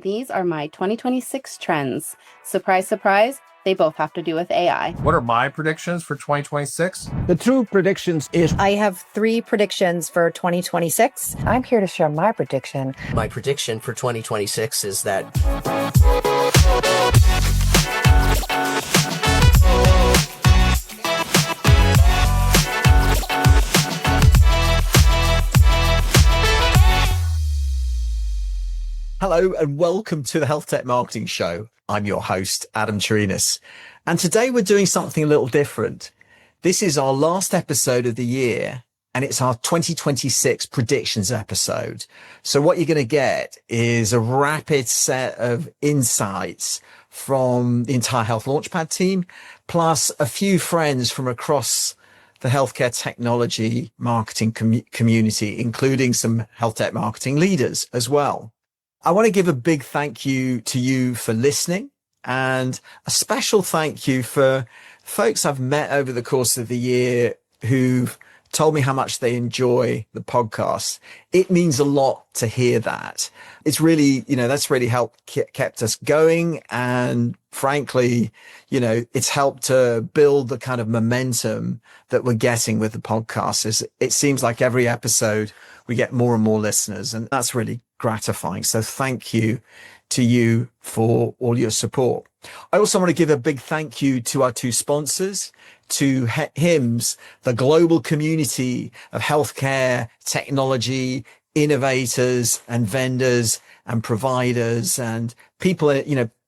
These are my 2026 trends. Surprise, surprise, they both have to do with AI. What are my predictions for 2026? The true predictions is I have 3 predictions for 2026. I'm here to share my prediction. My prediction for 2026 is that Hello and welcome to the Healthtech Marketing Show. I'm your host, Adam Chirinas. And today we're doing something a little different. This is our last episode of the year and it's our 2026 predictions episode. So what you're going to get is a rapid set of insights from the entire Health Launchpad team, plus a few friends from across the healthcare technology marketing community, including some health tech marketing leaders as well. I want to give a big thank you to you for listening and a special thank you for folks I've met over the course of the year who've told me how much they enjoy the podcast. It means a lot to hear that. It's really, that's really helped kept us going. And frankly, it's helped to build the kind of momentum that we're getting with the podcast. It seems like every episode we get more and more listeners, and that's really gratifying. So thank you to you for all your support. I also want to give a big thank you to our 2 sponsors, to HIMSS, the global community of healthcare, technology, innovators and vendors and providers and people,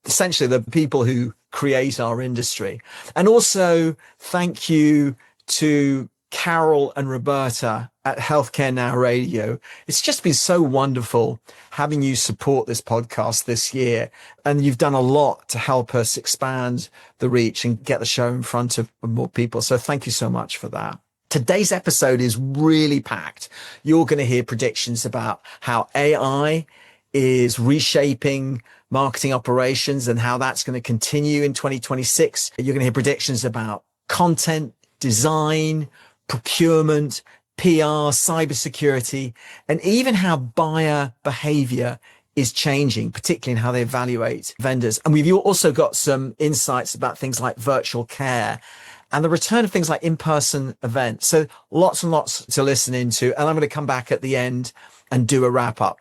essentially the people who create our industry. And also thank you to Carol and Roberta at Healthcare Now Radio. It's just been so wonderful having you support this podcast this year. And you've done a lot to help us expand the reach and get the show in front of more people. So thank you so much for that. Today's episode is really packed. You're going to hear predictions about how AI is reshaping marketing operations and how that's going to continue in 2026. You're going to hear predictions about content, design, procurement, PR, cybersecurity, and even how buyer behavior is changing, particularly in how they evaluate vendors. And we've also got some insights about things like virtual care and the return of things like in-person events. So lots and lots to listen into. And I'm going to come back at the end and do a wrap up.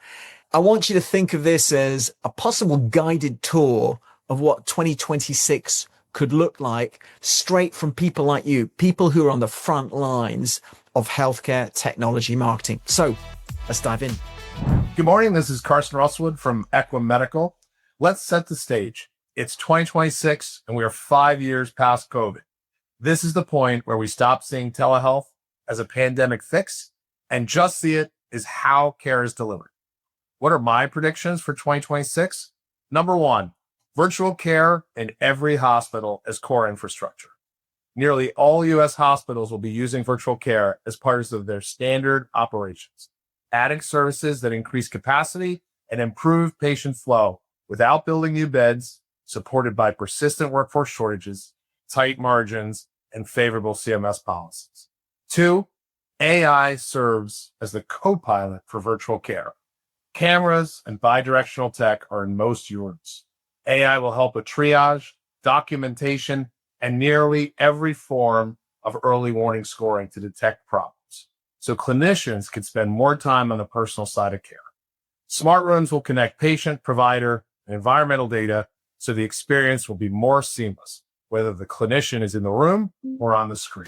I want you to think of this as a possible guided tour of what 2026 could look like straight from people like you, people who are on the front lines of healthcare technology marketing. So let's dive in. Good morning. This is Carson Russellwood from Equa Medical. Let's set the stage. It's 2026 and we are 5 years past COVID. This is the point where we stop seeing telehealth as a pandemic fix and just see it as how care is delivered. What are my predictions for 2026? Number 1, virtual care in every hospital as core infrastructure. Nearly all U.S. hospitals will be using virtual care as part of their standard operations, adding services that increase capacity and improve patient flow without building new beds, supported by persistent workforce shortages, tight margins, and favorable CMS policies. 2, AI serves as the co-pilot for virtual care. Cameras and bidirectional tech are in most units. AI will help with triage, documentation, and nearly every form of early warning scoring to detect problems, so clinicians can spend more time on the personal side of care. Smart rooms will connect patient, provider, and environmental data, so the experience will be more seamless, whether the clinician is in the room or on the screen.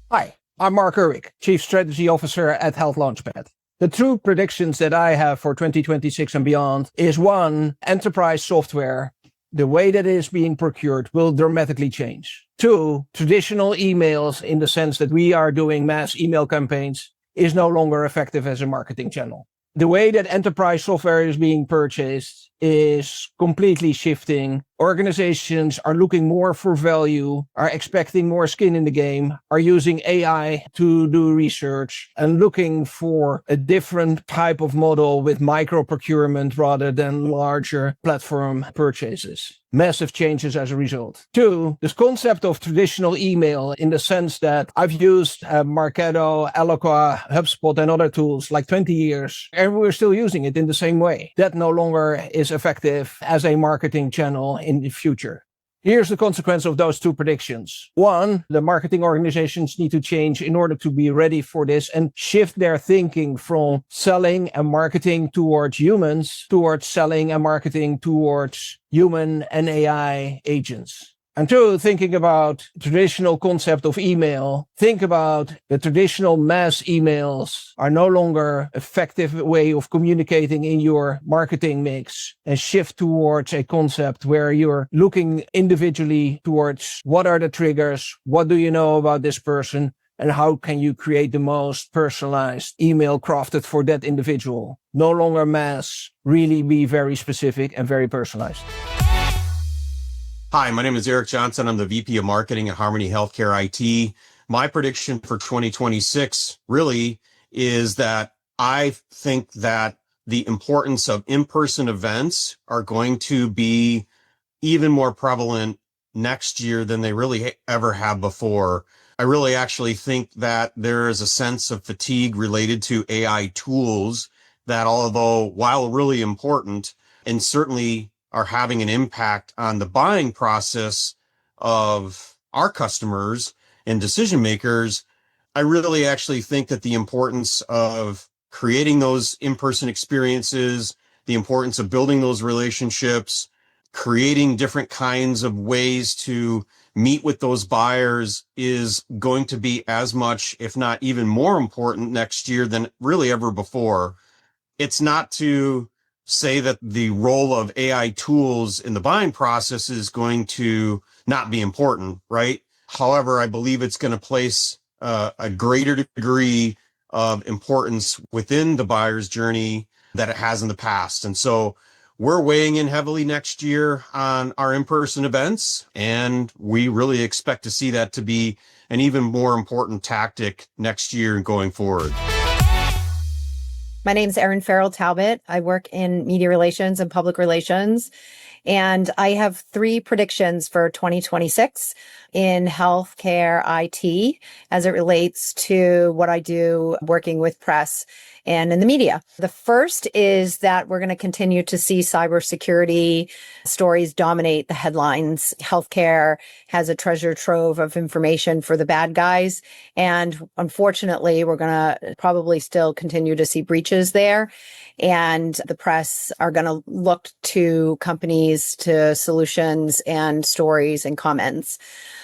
Hi, I'm Mark Urwick, Chief Strategy Officer at Health Launchpad. The true predictions that I have for 2026 and beyond is 1, enterprise software. The way that it is being procured will dramatically change. 2, traditional emails in the sense that we are doing mass email campaigns is no longer effective as a marketing channel. The way that enterprise software is being purchased is completely shifting. Organizations are looking more for value, are expecting more skin in the game, are using AI to do research, and looking for a different type of model with micro procurement rather than larger platform purchases. Massive changes as a result. Two, this concept of traditional email in the sense that I've used Marketo, Eloqua, HubSpot, and other tools like 20 years, and we're still using it in the same way. That no longer is effective as a marketing channel in the future. Here's the consequence of those two predictions. One, the marketing organizations need to change in order to be ready for this and shift their thinking from selling and marketing towards humans towards selling and marketing towards human and AI agents. And two, thinking about traditional concept of email, think about the traditional mass emails are no longer effective way of communicating in your marketing mix, and shift towards a concept where you're looking individually towards what are the triggers, what do you know about this person, and how can you create the most personalized email crafted for that individual. No longer mass, really be very specific and very personalized. Hi, my name is Eric Johnson. I'm the VP of Marketing at Harmony Healthcare IT. My prediction for 2026 really is that I think that the importance of in-person events are going to be even more prevalent next year than they really ever have before. I really actually think that there is a sense of fatigue related to AI tools that, although while really important and certainly are having an impact on the buying process of our customers and decision makers, I really actually think that the importance of creating those in-person experiences, the importance of building those relationships, creating different kinds of ways to meet with those buyers is going to be as much, if not even more important next year than really ever before. It's not to say that the role of AI tools in the buying process is going to not be important, right? However, I believe it's going to place a greater degree of importance within the buyer's journey that it has in the past. And so we're weighing in heavily next year on our in-person events, and we really expect to see that to be an even more important tactic next year and going forward. My name's Erin Farrell Talbot. I work in media relations and public relations, and I have 3 predictions for 2026 in healthcare IT as it relates to what I do working with press and in the media. The first is that we're going to continue to see cybersecurity stories dominate the headlines. Healthcare has a treasure trove of information for the bad guys. And unfortunately, we're going to probably still continue to see breaches there. And the press are going to look to companies, to solutions and stories and comments.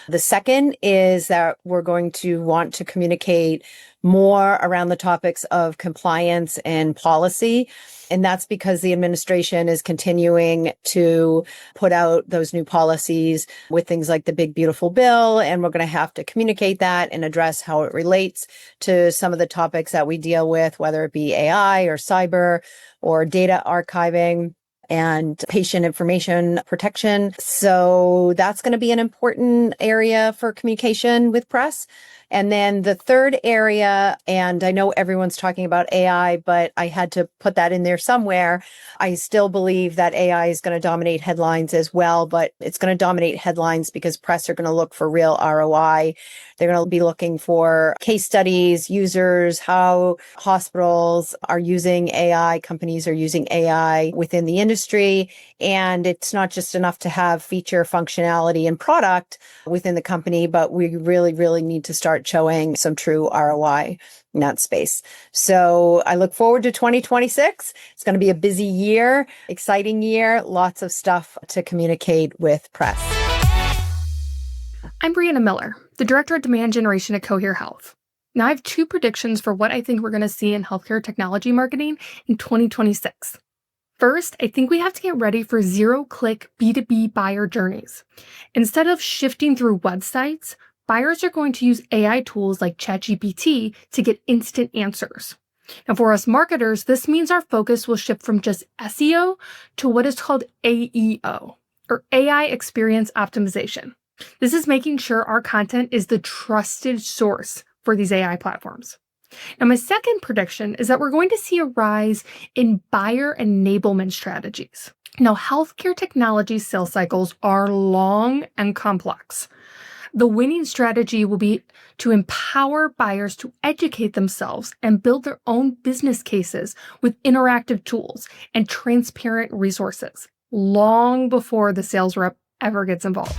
The second is that we're going to want to communicate more around the topics of compliance and policy. And that's because the administration is continuing to put out those new policies with things like the Big Beautiful Bill. And we're going to have to communicate that and address how it relates to some of the topics that we deal with, whether it be AI or cyber or data archiving and patient information protection. So that's going to be an important area for communication with press. And then the third area, and I know everyone's talking about AI, but I had to put that in there somewhere. I still believe that AI is going to dominate headlines as well, but it's going to dominate headlines because press are going to look for real ROI. They're going to be looking for case studies, users, how hospitals are using AI, companies are using AI within the industry. And it's not just enough to have feature functionality and product within the company, but we really, really need to start showing some true ROI in that space. So I look forward to 2026. It's going to be a busy year, exciting year, lots of stuff to communicate with press. I'm Brianna Miller, the Director of Demand Generation at Cohere Health. Now I have 2 predictions for what I think we're going to see in healthcare technology marketing in 2026. First, I think we have to get ready for zero-click B2B buyer journeys. Instead of shifting through websites, buyers are going to use AI tools like ChatGPT to get instant answers. Now, for us marketers, this means our focus will shift from just SEO to what is called AEO, or AI Experience Optimization. This is making sure our content is the trusted source for these AI platforms. Now, my second prediction is that we're going to see a rise in buyer enablement strategies. Now, healthcare technology sales cycles are long and complex. The winning strategy will be to empower buyers to educate themselves and build their own business cases with interactive tools and transparent resources, long before the sales rep ever gets involved.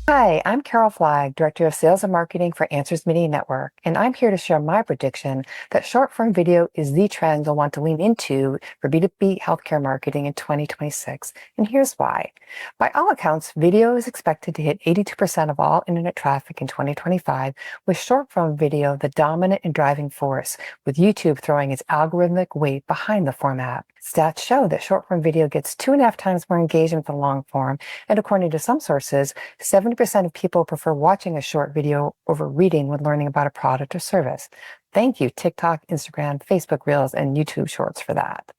Hi, I'm Carol Flagg, Director of Sales and Marketing for Answers Media Network, and I'm here to share my prediction that short-form video is the trend you'll want to lean into for B2B healthcare marketing in 2026. And here's why. By all accounts, video is expected to hit 82% of all internet traffic in 2025, with short-form video the dominant and driving force, with YouTube throwing its algorithmic weight behind the format. Stats show that short-form video gets 2.5 times more engagement than long-form, and according to some sources, 70% of people prefer watching a short video over reading when learning about a product or service. Thank you, TikTok, Instagram, Facebook Reels, and YouTube Shorts for that.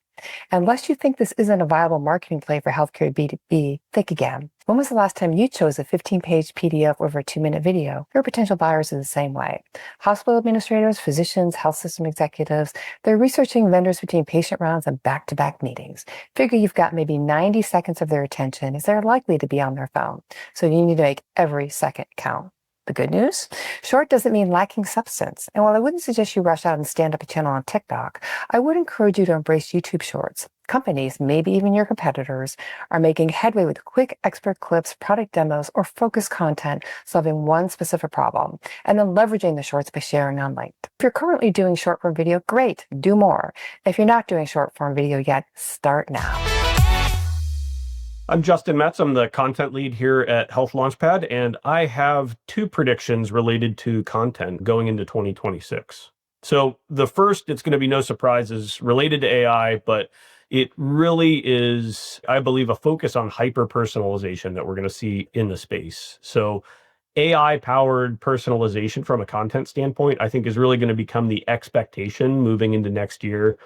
Unless you think this isn't a viable marketing play for healthcare B2B, think again. When was the last time you chose a 15-page PDF over a 2-minute video? Your potential buyers are the same way. Hospital administrators, physicians, health system executives, they're researching vendors between patient rounds and back-to-back meetings. Figure you've got maybe 90 seconds of their attention as they're likely to be on their phone. So you need to make every second count. The good news? Short doesn't mean lacking substance. And while I wouldn't suggest you rush out and stand up a channel on TikTok, I would encourage you to embrace YouTube Shorts. Companies, maybe even your competitors, are making headway with quick expert clips, product demos, or focused content solving one specific problem, and then leveraging the shorts by sharing on LinkedIn. If you're currently doing short-form video, great, do more. If you're not doing short-form video yet, start now. I'm Justin Metz. I'm the content lead here at Health Launchpad, and I have 2 predictions related to content going into 2026. So the first, it's going to be no surprise, is related to AI, but it really is, I believe, a focus on hyper-personalization that we're going to see in the space. So AI-powered personalization from a content standpoint, I think, is really going to become the expectation moving into next year.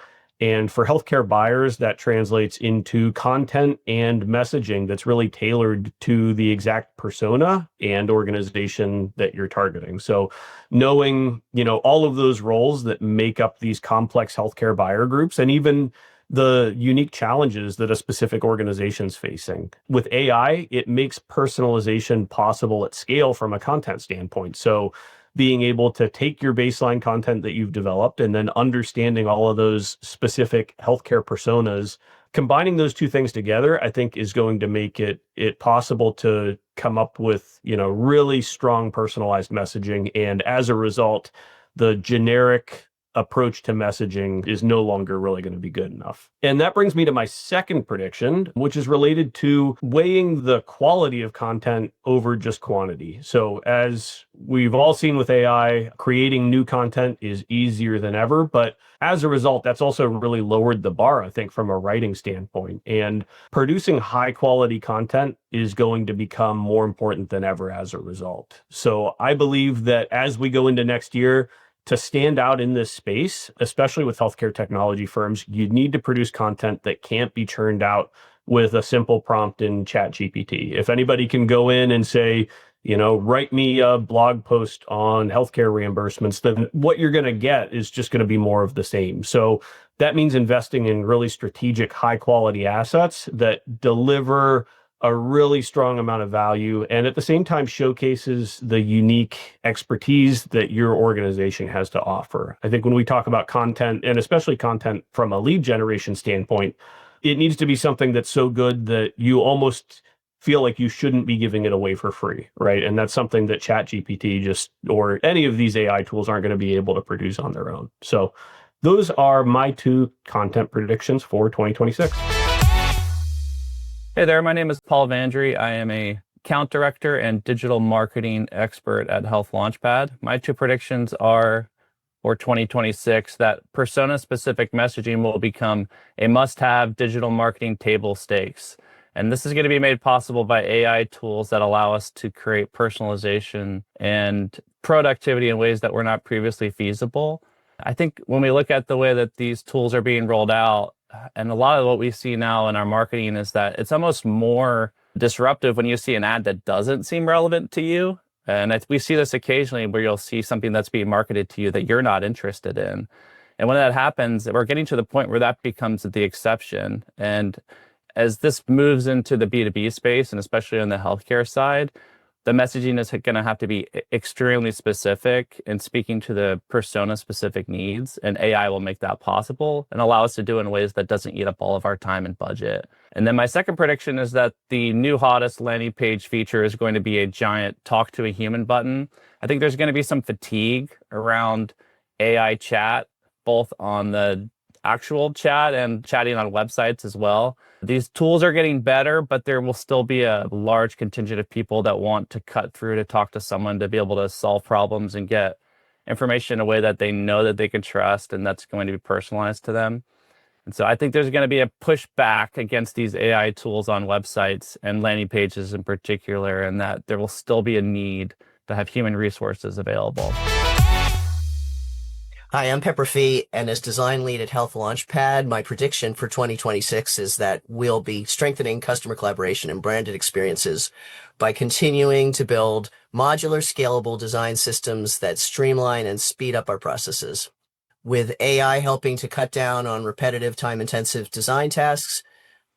And for healthcare buyers, that translates into content and messaging that's really tailored to the exact persona and organization that you're targeting. So knowing, all of those roles that make up these complex healthcare buyer groups, and even the unique challenges that a specific organization's facing. With AI, it makes personalization possible at scale from a content standpoint. So being able to take your baseline content that you've developed and then understanding all of those specific healthcare personas, combining those two things together, I think is going to make it possible to come up with, really strong personalized messaging. And as a result, the generic approach to messaging is no longer really going to be good enough. And that brings me to my second prediction, which is related to weighing the quality of content over just quantity. So as we've all seen with AI, creating new content is easier than ever, but as a result, that's also really lowered the bar, I think, from a writing standpoint. And producing high quality content is going to become more important than ever as a result. So I believe that as we go into next year, to stand out in this space, especially with healthcare technology firms, you need to produce content that can't be churned out with a simple prompt in ChatGPT. If anybody can go in and say, write me a blog post on healthcare reimbursements, then what you're going to get is just going to be more of the same. So that means investing in really strategic, high quality assets that deliver a really strong amount of value and at the same time showcases the unique expertise that your organization has to offer. I think when we talk about content, and especially content from a lead generation standpoint, it needs to be something that's so good that you almost feel like you shouldn't be giving it away for free, right? And that's something that ChatGPT or any of these AI tools aren't going to be able to produce on their own. So those are my 2 content predictions for 2026. Hey there, my name is Paul Vandry. I am a account director and digital marketing expert at Health Launchpad. My 2 predictions are for 2026 that persona-specific messaging will become a must-have digital marketing table stakes. And this is going to be made possible by AI tools that allow us to create personalization and productivity in ways that were not previously feasible. I think when we look at the way that these tools are being rolled out, and a lot of what we see now in our marketing is that it's almost more disruptive when you see an ad that doesn't seem relevant to you. And we see this occasionally where you'll see something that's being marketed to you that you're not interested in. And when that happens, we're getting to the point where that becomes the exception. And as this moves into the B2B space, and especially on the healthcare side, the messaging is going to have to be extremely specific and speaking to the persona-specific needs, and AI will make that possible and allow us to do it in ways that doesn't eat up all of our time and budget. And then my second prediction is that the new hottest landing page feature is going to be a giant talk to a human button. I think there's going to be some fatigue around AI chat, both on the actual chat and chatting on websites as well. These tools are getting better, but there will still be a large contingent of people that want to cut through to talk to someone to be able to solve problems and get information in a way that they know that they can trust and that's going to be personalized to them. And so I think there's going to be a pushback against these AI tools on websites and landing pages in particular, and that there will still be a need to have human resources available. Hi, I'm Pepper Fee, and as design lead at Health Launchpad, my prediction for 2026 is that we'll be strengthening customer collaboration and branded experiences by continuing to build modular, scalable design systems that streamline and speed up our processes. With AI helping to cut down on repetitive, time-intensive design tasks,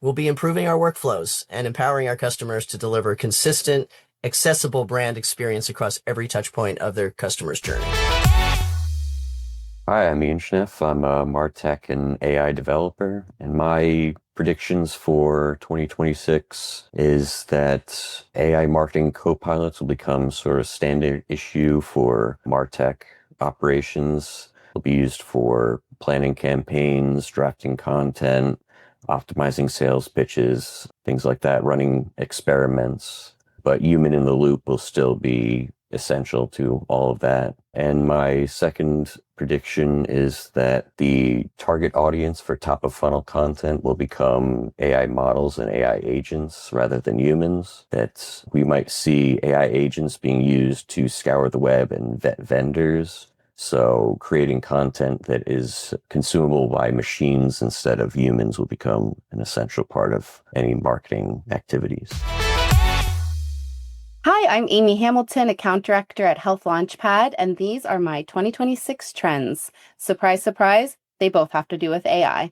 we'll be improving our workflows and empowering our customers to deliver consistent, accessible brand experience across every touchpoint of their customer's journey. Hi, I'm Ian Schniff. I'm a MarTech and AI developer, and my predictions for 2026 is that AI marketing copilots will become sort of standard issue for MarTech operations. They'll be used for planning campaigns, drafting content, optimizing sales pitches, things like that, running experiments. But human in the loop will still be essential to all of that. And my second prediction is that the target audience for top of funnel content will become AI models and AI agents rather than humans, that we might see AI agents being used to scour the web and vet vendors. So creating content that is consumable by machines instead of humans will become an essential part of any marketing activities. Hi, I'm Amy Hamilton, Account Director at Health Launchpad, and these are my 2026 trends. Surprise, surprise, they both have to do with AI.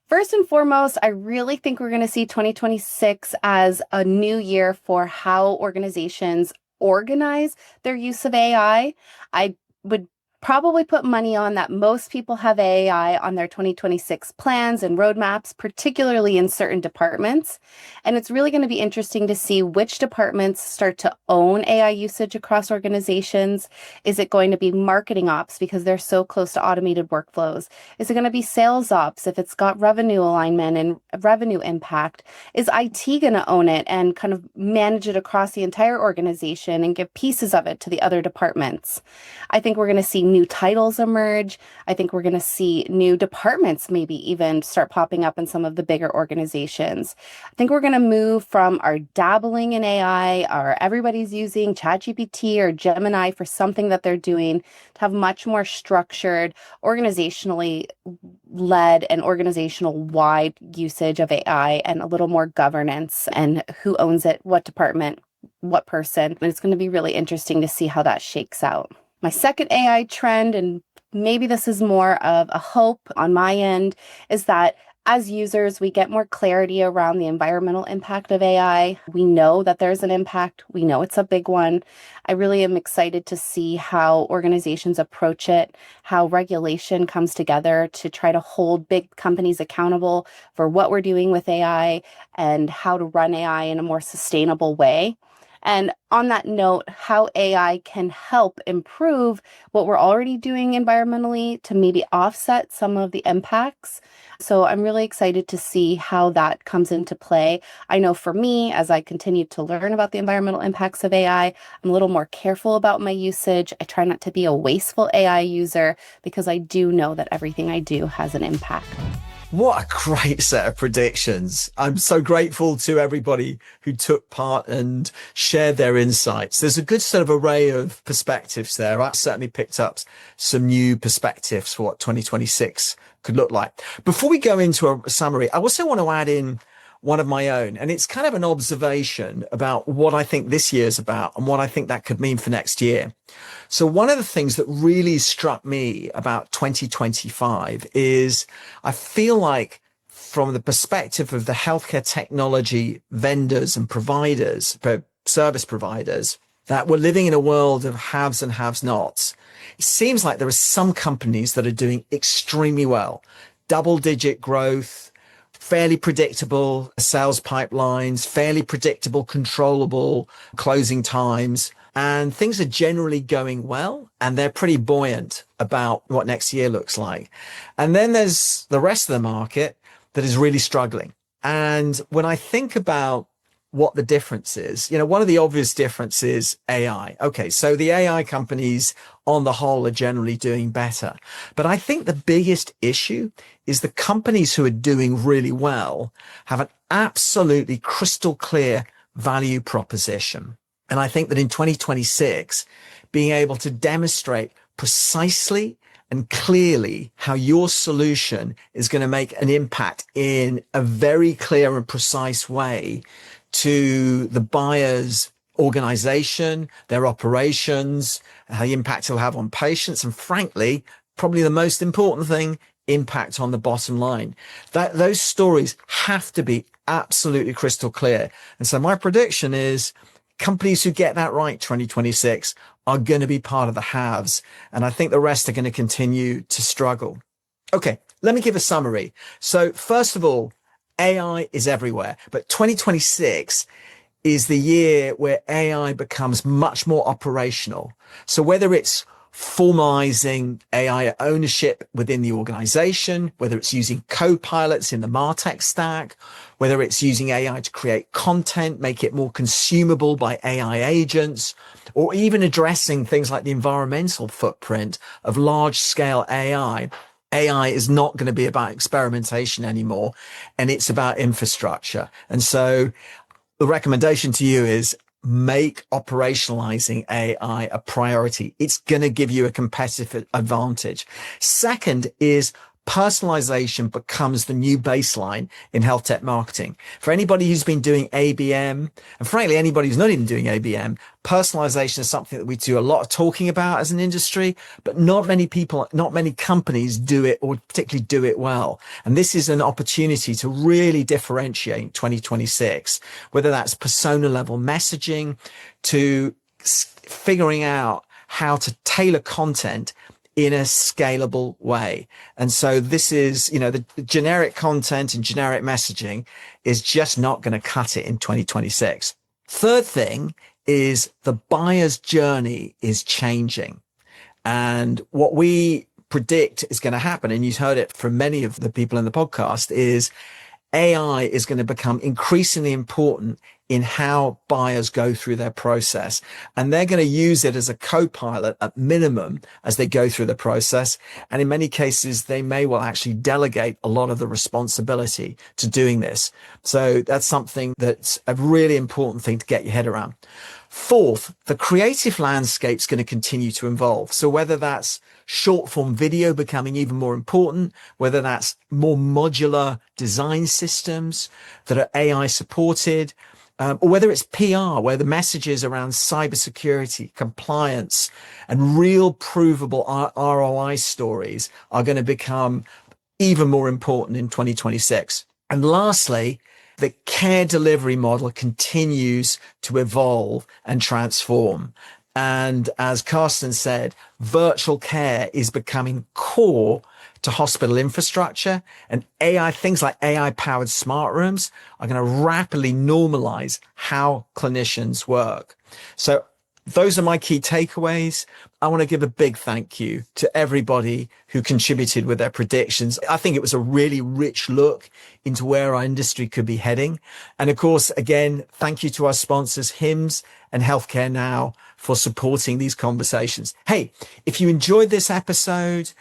First and foremost, I really think we're going to see 2026 as a new year for how organizations organize their use of AI. I would probably put money on that most people have AI on their 2026 plans and roadmaps, particularly in certain departments. And it's really going to be interesting to see which departments start to own AI usage across organizations. Is it going to be marketing ops because they're so close to automated workflows? Is it going to be sales ops if it's got revenue alignment and revenue impact? Is IT going to own it and kind of manage it across the entire organization and give pieces of it to the other departments? I think we're going to see new titles emerge. I think we're going to see new departments maybe even start popping up in some of the bigger organizations. I think we're going to move from our dabbling in AI, or everybody's using ChatGPT or Gemini for something that they're doing, to have much more structured, organizationally led and organizational wide usage of AI, and a little more governance and who owns it, what department, what person. And it's going to be really interesting to see how that shakes out. My second AI trend, and maybe this is more of a hope on my end, is that as users, we get more clarity around the environmental impact of AI. We know that there's an impact. We know it's a big one. I really am excited to see how organizations approach it, how regulation comes together to try to hold big companies accountable for what we're doing with AI and how to run AI in a more sustainable way. And on that note, how AI can help improve what we're already doing environmentally to maybe offset some of the impacts. So I'm really excited to see how that comes into play. I know for me, as I continue to learn about the environmental impacts of AI, I'm a little more careful about my usage. I try not to be a wasteful AI user because I do know that everything I do has an impact. What a great set of predictions. I'm so grateful to everybody who took part and shared their insights. There's a good sort of array of perspectives there. I certainly picked up some new perspectives for what 2026 could look like. Before we go into a summary, I also want to add in one of my own, and it's kind of an observation about what I think this year's about and what I think that could mean for next year. So one of the things that really struck me about 2025 is I feel like from the perspective of the healthcare technology vendors and providers, service providers, that we're living in a world of haves and have-nots. It seems like there are some companies that are doing extremely well, double-digit growth, fairly predictable sales pipelines, fairly predictable, controllable closing times, and things are generally going well, and they're pretty buoyant about what next year looks like. And then there's the rest of the market that is really struggling. And when I think about what the difference is, one of the obvious differences is AI. Okay, so the AI companies on the whole are generally doing better. But I think the biggest issue is the companies who are doing really well have an absolutely crystal clear value proposition. And I think that in 2026, being able to demonstrate precisely and clearly how your solution is going to make an impact in a very clear and precise way to the buyer's organization, their operations, the impact it'll have on patients, and frankly, probably the most important thing, impact on the bottom line. Those stories have to be absolutely crystal clear. And so my prediction is companies who get that right 2026 are going to be part of the haves. And I think the rest are going to continue to struggle. Okay, let me give a summary. So first of all, AI is everywhere, but 2026 is the year where AI becomes much more operational. So whether it's formalizing AI ownership within the organization, whether it's using co-pilots in the MarTech stack, whether it's using AI to create content, make it more consumable by AI agents, or even addressing things like the environmental footprint of large scale AI. AI is not going to be about experimentation anymore, and it's about infrastructure. And so the recommendation to you is make operationalizing AI a priority. It's going to give you a competitive advantage. Second is personalization becomes the new baseline in health tech marketing. For anybody who's been doing ABM, and frankly, anybody who's not even doing ABM, personalization is something that we do a lot of talking about as an industry, but not many people, not many companies do it or particularly do it well. And this is an opportunity to really differentiate in 2026, whether that's persona level messaging to figuring out how to tailor content in a scalable way. And so this is, the generic content and generic messaging is just not going to cut it in 2026. Third thing is the buyer's journey is changing. And what we predict is going to happen, and you've heard it from many of the people in the podcast, is AI is going to become increasingly important in how buyers go through their process. And they're going to use it as a co-pilot at minimum as they go through the process. And in many cases, they may well actually delegate a lot of the responsibility to doing this. So that's something that's a really important thing to get your head around. Fourth, the creative landscape is going to continue to evolve. So whether that's short form video becoming even more important, whether that's more modular design systems that are AI supported, or whether it's PR, where the messages around cybersecurity, compliance, and real provable ROI stories are going to become even more important in 2026. And lastly, the care delivery model continues to evolve and transform. And as Carsten said, virtual care is becoming core to hospital infrastructure, and AI, things like AI powered smart rooms are going to rapidly normalize how clinicians work. So those are my key takeaways. I want to give a big thank you to everybody who contributed with their predictions. I think it was a really rich look into where our industry could be heading. And of course, again, thank you to our sponsors, HIMSS and Healthcare Now, for supporting these conversations. Hey, if you enjoyed this episode,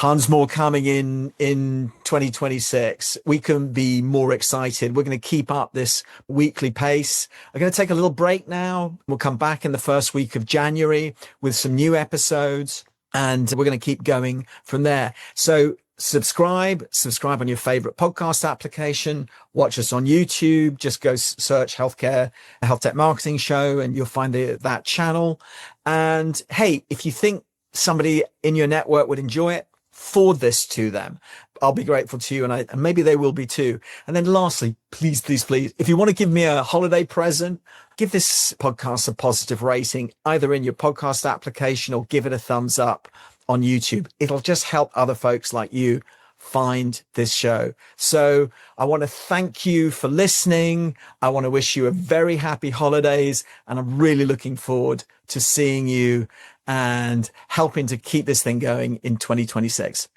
tons more coming in 2026. We can be more excited. We're going to keep up this weekly pace. I'm going to take a little break now. We'll come back in the first week of January with some new episodes, and we're going to keep going from there. So subscribe on your favorite podcast application. Watch us on YouTube. Just go search Health Tech Marketing Show, and you'll find that channel. And hey, if you think somebody in your network would enjoy it, forward this to them. I'll be grateful to you, and maybe they will be too. And then lastly, please, if you want to give me a holiday present, give this podcast a positive rating, either in your podcast application or give it a thumbs up on YouTube. It'll just help other folks like you find this show. So I want to thank you for listening. I want to wish you a very happy holidays, and I'm really looking forward to seeing you and helping to keep this thing going in 2026.